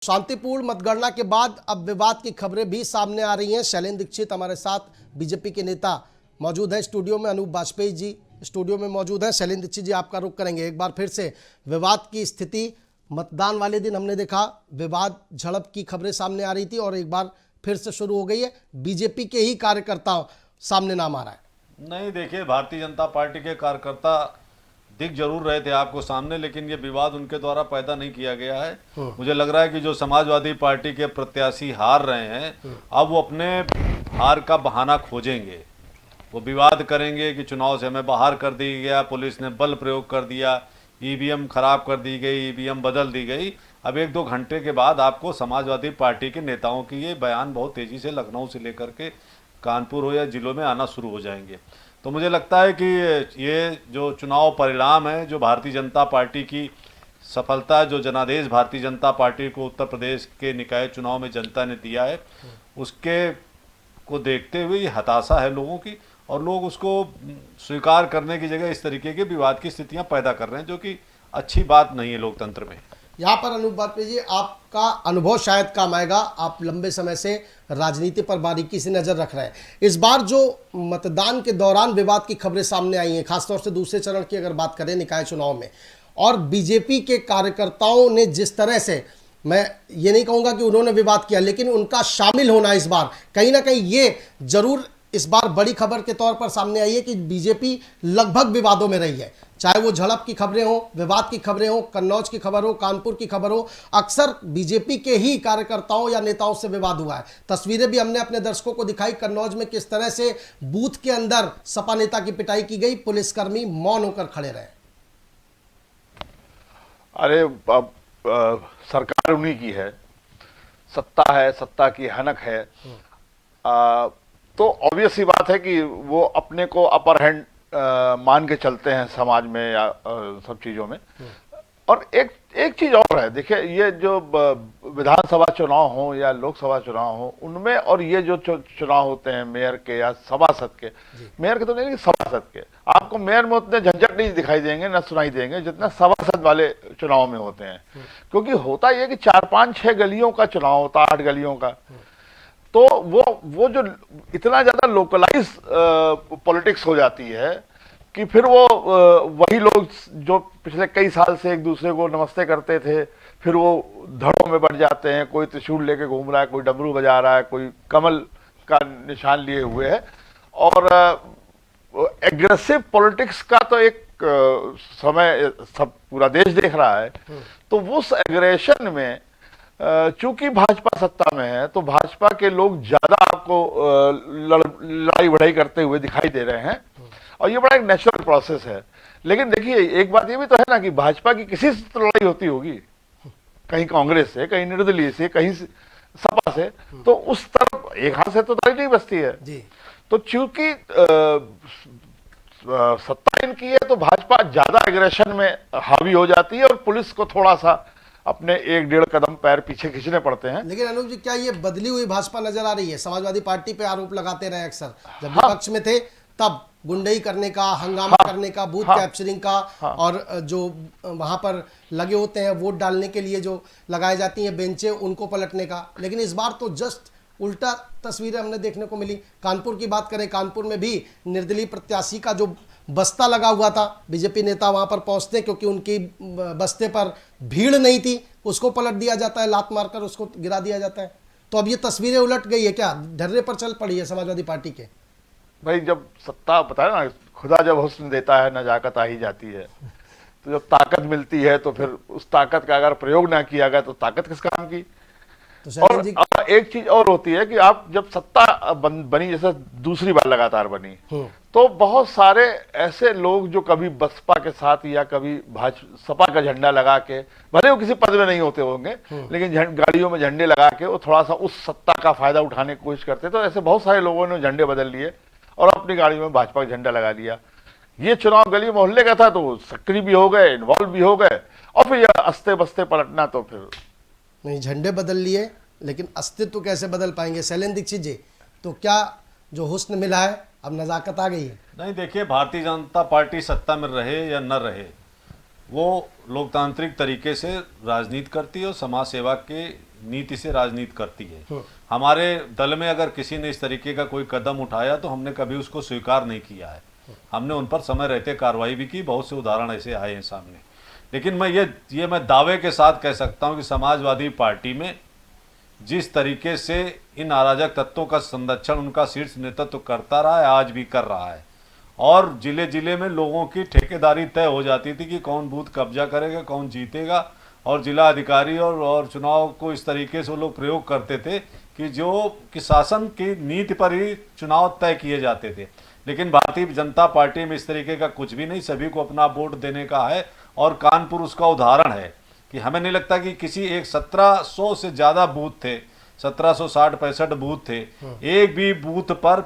शांतिपूर्ण मतगणना के बाद अब विवाद की खबरें भी सामने आ रही हैं। शैलेंद्र दीक्षित हमारे साथ बीजेपी के नेता मौजूद है स्टूडियो में, अनूप वाजपेयी जी स्टूडियो में मौजूद है। शैलेंद्र दीक्षित जी, आपका रुख करेंगे एक बार फिर से विवाद की स्थिति। मतदान वाले दिन हमने देखा विवाद झड़प की खबरें सामने आ रही थी और एक बार फिर से शुरू हो गई है। बीजेपी के ही कार्यकर्ता सामने नाम आ रहा है। नहीं, देखिए, भारतीय जनता पार्टी के कार्यकर्ता दिख जरूर रहे थे आपको सामने, लेकिन ये विवाद उनके द्वारा पैदा नहीं किया गया है। मुझे लग रहा है कि जो समाजवादी पार्टी के प्रत्याशी हार रहे हैं, अब वो अपने हार का बहाना खोजेंगे। वो विवाद करेंगे कि चुनाव से हमें बाहर कर दिया गया, पुलिस ने बल प्रयोग कर दिया, ईवीएम खराब कर दी गई, ईवीएम बदल दी गई। अब 1-2 घंटे के बाद आपको समाजवादी पार्टी के नेताओं की ये बयान बहुत तेज़ी से लखनऊ से लेकर के कानपुर हो या जिलों में आना शुरू हो जाएंगे। तो मुझे लगता है कि ये जो चुनाव परिणाम है, जो भारतीय जनता पार्टी की सफलता, जो जनादेश भारतीय जनता पार्टी को उत्तर प्रदेश के निकाय चुनाव में जनता ने दिया है, उसके को देखते हुए ये हताशा है लोगों की, और लोग उसको स्वीकार करने की जगह इस तरीके के विवाद की स्थितियां पैदा कर रहे हैं, जो कि अच्छी बात नहीं है लोकतंत्र में। यहाँ पर अनूप वाजपेयी जी, आपका अनुभव शायद काम आएगा। आप लंबे समय से राजनीति पर बारीकी से नजर रख रहे हैं। इस बार जो मतदान के दौरान विवाद की खबरें सामने आई हैं, खासतौर से दूसरे चरण की अगर बात करें निकाय चुनाव में, और बीजेपी के कार्यकर्ताओं ने जिस तरह से, मैं ये नहीं कहूँगा कि उन्होंने विवाद किया, लेकिन उनका शामिल होना इस बार कहीं ना कहीं ये जरूर इस बार बड़ी खबर के तौर पर सामने आई है कि बीजेपी लगभग विवादों में रही है। चाहे वो झड़प की खबरें हो, विवाद की खबरें हो, कन्नौज की खबर हो, कानपुर की खबर हो, अक्सर बीजेपी के ही कार्यकर्ताओं या नेताओं से विवाद हुआ है। तस्वीरें भी हमने अपने दर्शकों को दिखाई कन्नौज में, किस तरह से बूथ के अंदर सपा नेता की पिटाई की गई, पुलिसकर्मी मौन होकर खड़े रहे। अरे अब सरकार उन्हीं की है, सत्ता है, सत्ता की हनक है। तो ऑब्वियस ही बात है कि वो अपने को अपर हैंड मान के चलते हैं समाज में या सब चीजों में। और एक चीज और है, देखिए, ये जो विधानसभा चुनाव हो या लोकसभा चुनाव हो, उनमें और ये जो चुनाव होते हैं मेयर के या सभासद के, मेयर के तो नहीं, सभासद के, आपको मेयर में उतने झंझट नहीं दिखाई देंगे, न सुनाई देंगे जितना सभासद वाले चुनाव में होते हैं। क्योंकि होता यह कि 4-5-6 गलियों का चुनाव होता, 8 गलियों का। तो वो जो इतना ज्यादा लोकलाइज पॉलिटिक्स हो जाती है कि फिर वो वही लोग जो पिछले कई साल से एक दूसरे को नमस्ते करते थे, फिर वो धड़ों में बढ़ जाते हैं। कोई त्रिशूल लेके घूम रहा है, कोई डमरू बजा रहा है, कोई कमल का निशान लिए हुए है। और एग्रेसिव पॉलिटिक्स का तो एक समय सब पूरा देश देख रहा है। तो उस एग्रेशन में चूंकि भाजपा सत्ता में है, तो भाजपा के लोग ज्यादा आपको लड़ाई बढ़ाई करते हुए दिखाई दे रहे हैं, और ये बड़ा एक नेचुरल प्रोसेस है। लेकिन देखिए, एक बात ये भी तो है ना कि भाजपा की किसी से तो लड़ाई होती होगी, कहीं कांग्रेस से, कहीं निर्दलीय से, कहीं सपा से, तो उस तरफ एक हाथ से तो ताली नहीं बजती है जी। तो चूंकि सत्ता इनकी है, तो भाजपा ज्यादा एग्रेशन में हावी हो जाती है और पुलिस को थोड़ा सा अपने 1-1.5 कदम पैर पीछे खींचने पड़ते हैं। लेकिन अनूप जी, क्या ये बदली हुई भाजपा नजर आ रही है? समाजवादी पार्टी पे आरोप लगाते रहे अक्सर, जब विपक्ष में थे तब गुंडई करने का, हंगामा करने का, बूथ कैप्चरिंग का, और जो वहां पर लगे होते हैं वोट डालने के लिए जो लगाई जाती हैं बेंचें, उनको पलटने का। लेकिन इस बार तो जस्ट उल्टा तस्वीरें हमने देखने को मिली। कानपुर की बात करें, कानपुर में भी निर्दलीय प्रत्याशी का जो बस्ता लगा हुआ था, बीजेपी नेता वहां पर पहुंचते क्योंकि उनकी बस्ते पर भीड़ नहीं थी, उसको पलट दिया जाता है, लात मारकर उसको गिरा दिया जाता है। तो अब ये तस्वीरें उलट गई है, क्या ढर्रे पर चल पड़ी है समाजवादी पार्टी के? भाई, जब सत्ता, पता है ना, खुदा जब हुस्न देता है नजाकत आ ही जाती है। तो जब ताकत मिलती है तो फिर उस ताकत का अगर प्रयोग ना किया गया तो ताकत किस काम की। तो और एक चीज और होती है कि आप जब सत्ता बनी, जैसे दूसरी बार लगातार बनी, तो बहुत सारे ऐसे लोग जो कभी बसपा के साथ या कभी सपा का झंडा लगा के, भले वो किसी पद में नहीं होते होंगे, लेकिन गाड़ियों में झंडे लगा के वो थोड़ा सा उस सत्ता का फायदा उठाने की कोशिश करते। तो ऐसे बहुत सारे लोगों ने झंडे बदल लिए और अपनी गाड़ियों में भाजपा का झंडा लगा लिया। ये चुनाव गली मोहल्ले का था, तो सक्रिय भी हो गए, इन्वॉल्व भी हो गए, और फिर यह अस्ते बस्ते पलटना, तो फिर नहीं, झंडे बदल लिए लेकिन अस्तित्व कैसे बदल पाएंगे? शैलेंद्र दीक्षित जी, तो क्या जो हुस्न मिला है अब नजाकत आ गई है? नहीं, देखिए, भारतीय जनता पार्टी सत्ता में रहे या न रहे, वो लोकतांत्रिक तरीके से राजनीति करती है और समाज सेवा के नीति से राजनीति करती है। हमारे दल में अगर किसी ने इस तरीके का कोई कदम उठाया तो हमने कभी उसको स्वीकार नहीं किया है। हमने उन पर समय रहते कार्रवाई भी की, बहुत से उदाहरण ऐसे आए हैं सामने। लेकिन मैं दावे के साथ कह सकता हूं कि समाजवादी पार्टी में जिस तरीके से इन अराजक तत्वों का संरक्षण उनका शीर्ष नेतृत्व करता रहा है, आज भी कर रहा है। और जिले जिले में लोगों की ठेकेदारी तय हो जाती थी कि कौन बूथ कब्जा करेगा, कौन जीतेगा, और जिला अधिकारी और चुनाव को इस तरीके से वो लोग प्रयोग करते थे कि शासन की नीति पर ही चुनाव तय किए जाते थे। लेकिन भारतीय जनता पार्टी में इस तरीके का कुछ भी नहीं, सभी को अपना वोट देने का है। और कानपुर उसका उदाहरण है कि हमें नहीं लगता कि किसी एक 1700 से ज़्यादा बूथ थे, 1760-65 बूथ थे, एक भी बूथ पर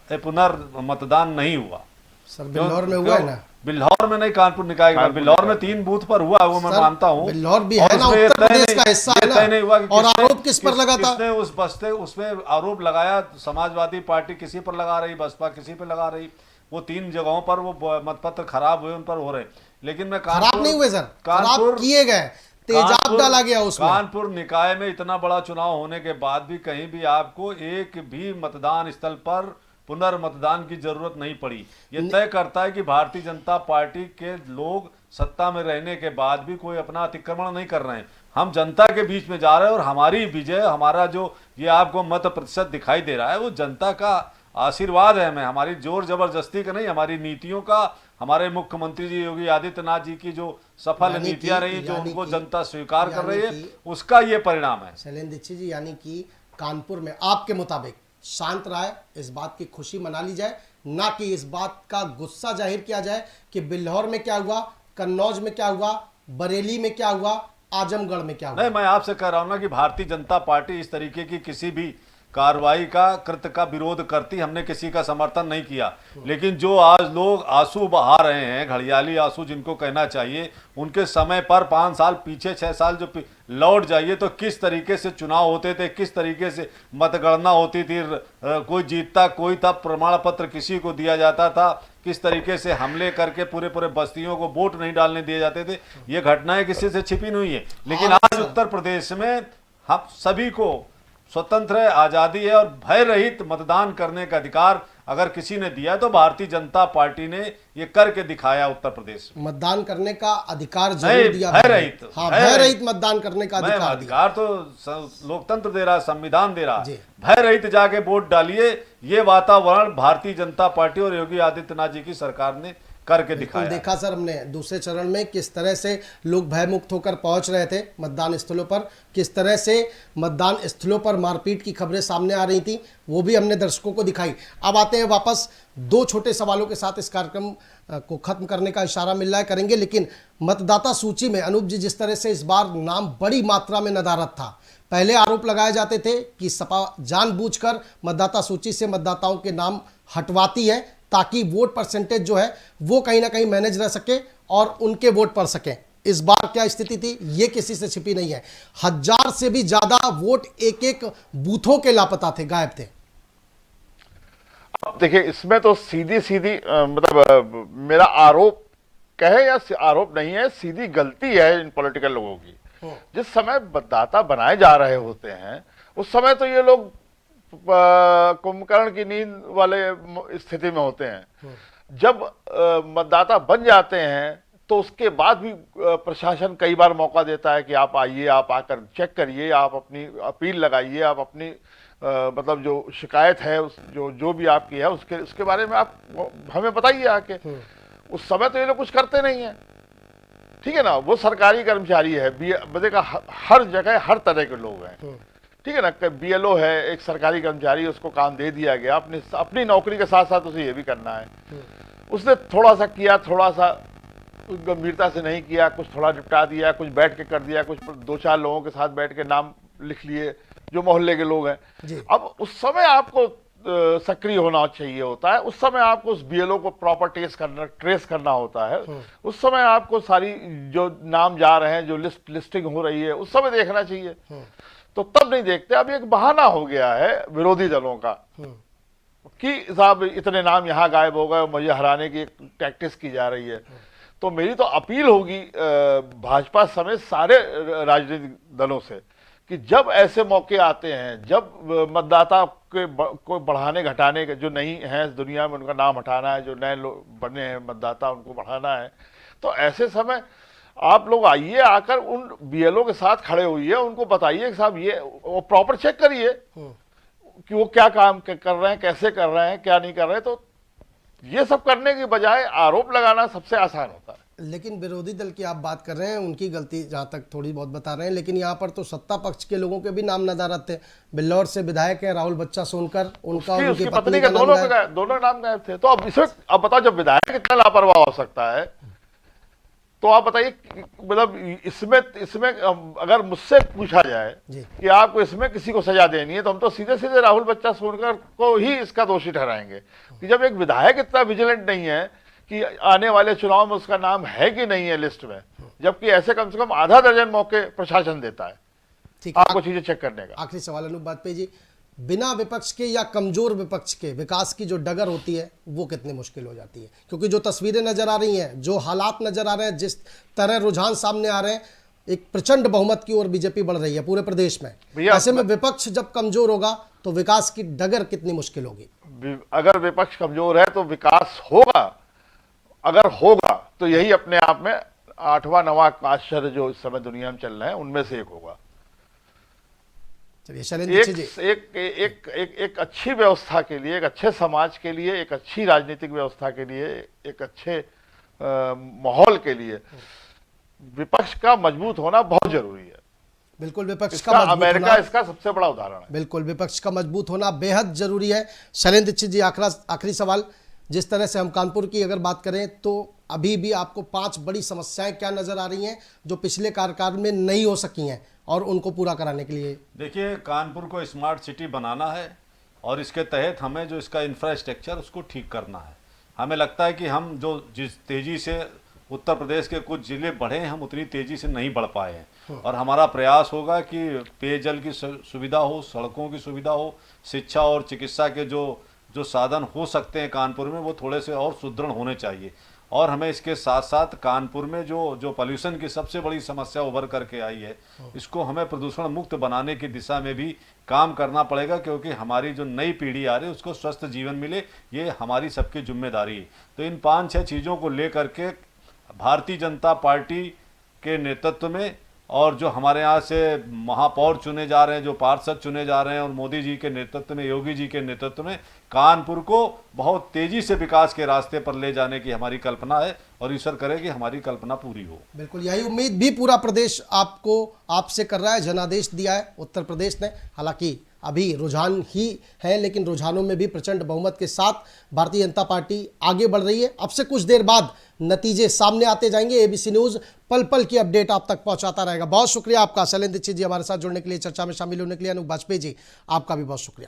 पुनर्मतदान नहीं हुआ। सर बिल्हौर में हुआ है ना? बिल्हौर में नहीं, कानपुर निकाय में। बिल्हौर में 3 बूथ पर हुआ, वो मैं मानता हूँ। बिल्हौर भी है ना, उत्तर प्रदेश का हिस्सा है ना। नहीं हुआ कि और आरोप किस पर लगा था? किसने उसमें आरोप लगाया? समाजवादी पार्टी किसी पर लगा रही, बसपा किसी पर लगा रही। वो 3 जगहों पर वो मतपत्र खराब हुए, उन पर हो रहे। लेकिन मैं खराब नहीं हुए सर, खराब किए गए, तेजाब डाला गया उसमें। कानपुर निकाय में इतना बड़ा चुनाव होने के बाद भी कहीं भी आपको एक भी मतदान स्थल पर पुनर्मतदान की जरूरत नहीं पड़ी। ये तय करता है कि भारतीय जनता पार्टी के लोग सत्ता में रहने के बाद भी कोई अपना अतिक्रमण नहीं कर रहे हैं। हम जनता के बीच में जा रहे हैं और हमारी विजय, हमारा जो ये आपको मत प्रतिशत दिखाई दे रहा है, वो जनता का आशीर्वाद है। हमें हमारी जोर जबरदस्ती का नहीं, हमारी नीतियों का, हमारे मुख्यमंत्री जी योगी आदित्यनाथ जी की जो सफल नीतियां रही, जो उनको जनता स्वीकार कर रही है, उसका ये परिणाम है। शैलेंद्र दीक्षित जी, यानी कि कानपुर में आपके मुताबिक शांत राय, इस बात की खुशी मना ली जाए, ना कि इस बात का गुस्सा जाहिर किया जाए कि बिल्हौर में क्या हुआ, कन्नौज में क्या हुआ, बरेली में क्या हुआ, आजमगढ़ में क्या हुआ। नहीं, मैं आपसे कह रहा हूं ना कि भारतीय जनता पार्टी इस तरीके की किसी भी कार्रवाई का, कृत्य का विरोध करती, हमने किसी का समर्थन नहीं किया। लेकिन जो आज लोग आंसू बहा रहे हैं, घड़ियाली आंसू जिनको कहना चाहिए, उनके समय पर 5 साल पीछे, 6 साल जो लौट जाइए तो किस तरीके से चुनाव होते थे, किस तरीके से मतगणना होती थी, कोई जीतता कोई था, प्रमाण पत्र किसी को दिया जाता था, किस तरीके से हमले करके पूरे बस्तियों को वोट नहीं डालने दिए जाते थे। ये घटनाएं किसी से छिपी नहीं है। लेकिन आज उत्तर प्रदेश में हम सभी को स्वतंत्र है, आजादी है और भय रहित मतदान करने का अधिकार अगर किसी ने दिया तो भारतीय जनता पार्टी ने ये करके दिखाया। उत्तर प्रदेश में मतदान करने का अधिकार जरूर दिया, भय रहित, हाँ, भय रहित मतदान करने का अधिकार तो लोकतंत्र दे रहा, संविधान दे रहा। भय रहित जाके वोट डालिए, ये वातावरण भारतीय जनता पार्टी और योगी आदित्यनाथ जी की सरकार ने करके दिखाया। देखा सर हमने दूसरे चरण में किस तरह से लोग भयमुक्त होकर पहुंच रहे थे मतदान स्थलों पर, किस तरह से मतदान स्थलों पर मारपीट की खबरें सामने आ रही थी, वो भी हमने दर्शकों को दिखाई। अब आते हैं वापस 2 छोटे सवालों के साथ इस कार्यक्रम को खत्म करने का इशारा मिल रहा है, करेंगे। लेकिन मतदाता सूची में अनूप जी, जिस तरह से इस बार नाम बड़ी मात्रा में नदारद था, पहले आरोप लगाए जाते थे कि सपा जानबूझकर मतदाता सूची से मतदाताओं के नाम हटवाती है ताकि वोट परसेंटेज जो है वो कहीं ना कहीं मैनेज रह सके और उनके वोट पड़ सके। इस बार क्या स्थिति थी, ये किसी से छिपी नहीं है। 1000 से भी ज्यादा वोट एक बूथों के लापता थे, गायब थे। अब देखिए, इसमें तो सीधी मतलब मेरा आरोप कहे या आरोप नहीं है, सीधी गलती है इन पॉलिटिकल लोगों की। जिस समय मतदाता बनाए जा रहे होते हैं उस समय तो ये लोग कुंभकर्ण की नींद वाले स्थिति में होते हैं। जब मतदाता बन जाते हैं तो उसके बाद भी प्रशासन कई बार मौका देता है कि आप आइए, आप आकर चेक करिए, आप अपनी अपील लगाइए, आप अपनी मतलब जो शिकायत है जो भी आपकी है उसके बारे में आप हमें बताइए आके। उस समय तो ये लोग कुछ करते नहीं है, ठीक है ना। वो सरकारी कर्मचारी है, देखा हर जगह हर तरह के लोग हैं, ठीक है ना। BLO है, एक सरकारी कर्मचारी, उसको काम दे दिया गया, अपनी नौकरी के साथ साथ उसे ये भी करना है। उसने थोड़ा सा किया, थोड़ा सा गंभीरता से नहीं किया, कुछ थोड़ा निपटा दिया, कुछ बैठ के कर दिया, कुछ 2-4 लोगों के साथ बैठ के नाम लिख लिए जो मोहल्ले के लोग हैं। अब उस समय आपको सक्रिय होना चाहिए होता है, उस समय आपको उस BLO को प्रॉपर ट्रेस करना होता है, उस समय आपको सारी जो नाम जा रहे हैं, जो लिस्टिंग हो रही है, उस समय देखना चाहिए। तो तब नहीं देखते। अब एक बहाना हो गया है विरोधी दलों का कि साहब इतने नाम यहाँ गायब हो गए, मुझे हराने की एक टैक्टिस की जा रही है। तो मेरी तो अपील होगी भाजपा समेत सारे राजनीतिक दलों से कि जब ऐसे मौके आते हैं, जब मतदाता को बढ़ाने घटाने के जो नहीं है दुनिया में उनका नाम हटाना है, जो नए लोग बने हैं मतदाता उनको बढ़ाना है, तो ऐसे समय आप लोग आइए, आकर उन बीएलओ के साथ खड़े होइए, उनको बताइए कि साहब ये वो प्रॉपर चेक करिए कि वो क्या काम कर रहे हैं, कैसे कर रहे हैं, क्या नहीं कर रहे हैं। तो ये सब करने की बजाय आरोप लगाना सबसे आसान होता है। लेकिन विरोधी दल की आप बात कर रहे हैं, उनकी गलती जहां तक थोड़ी बहुत बता रहे हैं, लेकिन यहाँ पर तो सत्ता पक्ष के लोगों के भी नाम नदारत थे। बिल्लौर से विधायक है राहुल बच्चा सोनकर, उनका और उनकी पत्नी का दोनों नाम गायब थे। तो अब बताओ, जब विधायक इतना लापरवाह हो सकता है तो आप बताइए, मतलब इसमें अगर मुझसे पूछा जाए कि आपको इसमें किसी को सजा देनी है, तो हम तो सीधे सीधे राहुल बच्चा सोनकर को ही इसका दोषी ठहराएंगे कि जब एक विधायक इतना विजिलेंट नहीं है कि आने वाले चुनाव में उसका नाम है कि नहीं है लिस्ट में, जबकि ऐसे कम से कम आधा दर्जन मौके प्रशासन देता है आपको चीजें चेक करने का। आखिरी सवाल अनूप वाजपेयी जी, बिना विपक्ष के या कमजोर विपक्ष के विकास की जो डगर होती है वो कितनी मुश्किल हो जाती है? क्योंकि जो तस्वीरें नजर आ रही हैं, जो हालात नजर आ रहे हैं, जिस तरह रुझान सामने आ रहे हैं, एक प्रचंड बहुमत की ओर बीजेपी बढ़ रही है पूरे प्रदेश में। ऐसे में विपक्ष जब कमजोर होगा तो विकास की डगर कितनी मुश्किल होगी? अगर विपक्ष कमजोर है तो विकास होगा, अगर होगा तो यही अपने आप में 8वां 9वां आश्चर्य जो इस समय दुनिया में चल रहे हैं उनमें से एक होगा। एक अच्छी व्यवस्था के लिए, एक अच्छे समाज के लिए, एक अच्छी राजनीतिक व्यवस्था के लिए, एक अच्छे माहौल के लिए विपक्ष का मजबूत होना बहुत जरूरी है। बिल्कुल, विपक्ष का अमेरिका इसका सबसे बड़ा उदाहरण है। बिल्कुल, विपक्ष का मजबूत होना बेहद जरूरी है। शैलेंद्र दीक्षित जी, आखिरी सवाल, जिस तरह से हम कानपुर की अगर बात करें तो अभी भी आपको 5 बड़ी समस्याएं क्या नजर आ रही हैं जो पिछले कार्यकाल में नहीं हो सकी हैं और उनको पूरा कराने के लिए? देखिए, कानपुर को स्मार्ट सिटी बनाना है और इसके तहत हमें जो इसका इंफ्रास्ट्रक्चर उसको ठीक करना है। हमें लगता है कि हम जो जिस तेज़ी से उत्तर प्रदेश के कुछ ज़िले बढ़े हैं, हम उतनी तेज़ी से नहीं बढ़ पाए हैं और हमारा प्रयास होगा कि पेयजल की सुविधा हो, सड़कों की सुविधा हो, शिक्षा और चिकित्सा के जो साधन हो सकते हैं कानपुर में वो थोड़े से और सुदृढ़ होने चाहिए। और हमें इसके साथ साथ कानपुर में जो पोल्यूशन की सबसे बड़ी समस्या उभर करके आई है, इसको हमें प्रदूषण मुक्त बनाने की दिशा में भी काम करना पड़ेगा, क्योंकि हमारी जो नई पीढ़ी आ रही है उसको स्वस्थ जीवन मिले, ये हमारी सबकी जिम्मेदारी है। तो इन 5-6 चीज़ों को लेकर के भारतीय जनता पार्टी के नेतृत्व में और जो हमारे यहाँ से महापौर चुने जा रहे हैं, जो पार्षद चुने जा रहे हैं, और मोदी जी के नेतृत्व में, योगी जी के नेतृत्व में कानपुर को बहुत तेजी से विकास के रास्ते पर ले जाने की हमारी कल्पना है और ईश्वर करे कि हमारी कल्पना पूरी हो। बिल्कुल, यही उम्मीद भी पूरा प्रदेश आपसे कर रहा है। जनादेश दिया है उत्तर प्रदेश ने, हालांकि अभी रुझान ही है, लेकिन रुझानों में भी प्रचंड बहुमत के साथ भारतीय जनता पार्टी आगे बढ़ रही है। अब से कुछ देर बाद नतीजे सामने आते जाएंगे। एबीसी न्यूज़ पल पल की अपडेट आप तक पहुंचाता रहेगा। बहुत शुक्रिया आपका शैलेंद्र दीक्षित जी हमारे साथ जुड़ने के लिए, चर्चा में शामिल होने के लिए। अनूप वाजपेयी जी, आपका भी बहुत शुक्रिया।